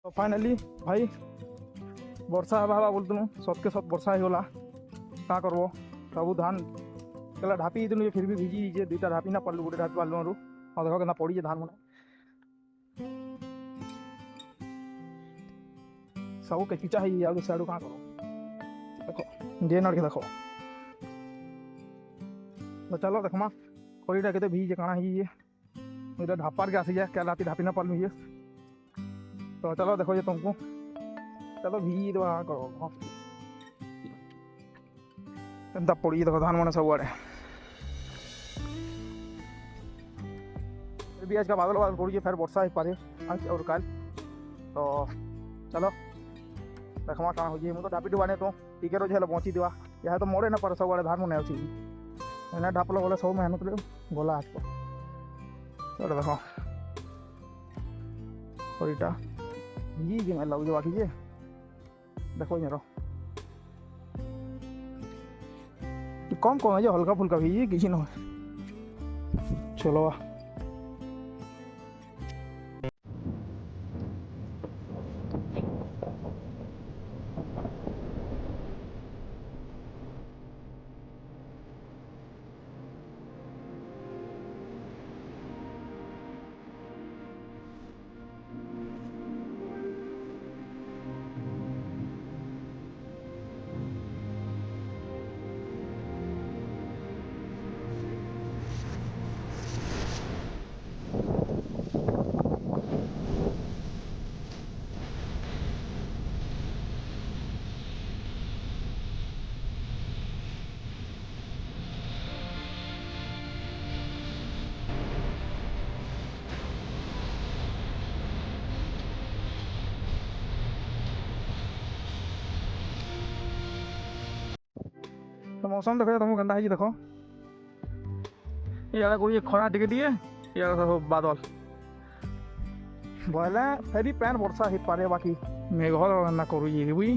तो फाइनाली भाई वर्षा हवा बोलतुनु सत के सत वर्षा होगा क्या करबो सब धान कला ढापी देनु फिर भी भिजी जे दुईटा ढापी ना पड़लू गोटे ढापी पालू और देख के पड़ी धान मैंने सब कचिचा है सियाड़ू क्या करो देखो जे नड़ के देखो तो चलो देखमा खड़ीटा के भीजे काଣା ये ढापार के आसी जाए क्या राती ढापी ना पालू ये तो चलो देखो ये तुमको चलो भी दो करो एंता पड़ी देखो धान मैंने सब आड़े फिर भी आज का बादल बादल पड़ी फिर वर्षा ही पारे आज और कल तो चलो देखमा काଣା हो मुझे तो ढापी डुबाने तो टीके रोज हेल्ला पहुँची देवा यह तो मोड़े ना पर सब आड़े धान मैंने अच्छी एना ढापल बोले सब मेहनत रे गला आज को चलो देखो खड़ीटा जी मैं लग बाकी जे देखो यारो कम कम है जो हल्का फुल्का भी किसी न चलो तो मौसम देखो तुमको गंदा है देखो ये कोई खरा टिके दिए ये सब बादल बोले फेरी पैन वर्षा ही पारे बाकी मेघ गंदा करू ये बुई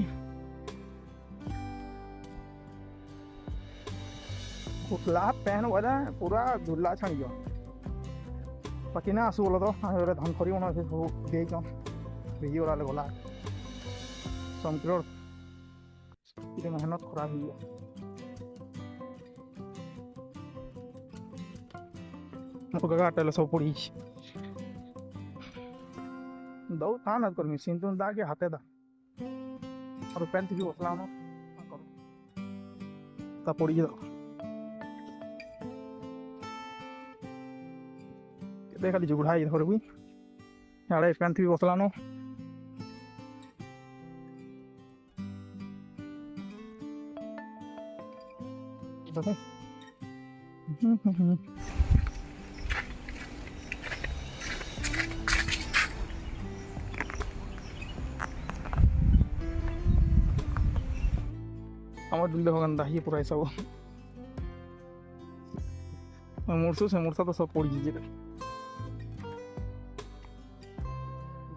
उठला पैन बोले पूरा धुला छाणी जो बाकी ना आसू बोलो तो धान खरी मन दे भिजी गला गला समक्र मेहनत खराब हो गाटे सब पड़ी दौ था ना कर मिशीन तुम दा के हाथे दा और पैंट भी बसला ता पड़ी खाली जुगड़ाई धर भी आड़े पैंट भी बसला नो আমার দুলে হগান দাহি পুরাই সব মুরসু সে মুরসা তো সব পড়ি গিয়ে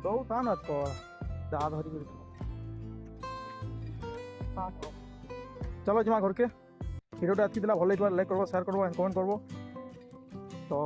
দৌ তা না তো দা ধরি করে চলো জমা ঘরকে ভিডিওটা আজকে দিলা ভালো লাগলে লাইক করবো শেয়ার করবো কমেন্ট করবো তো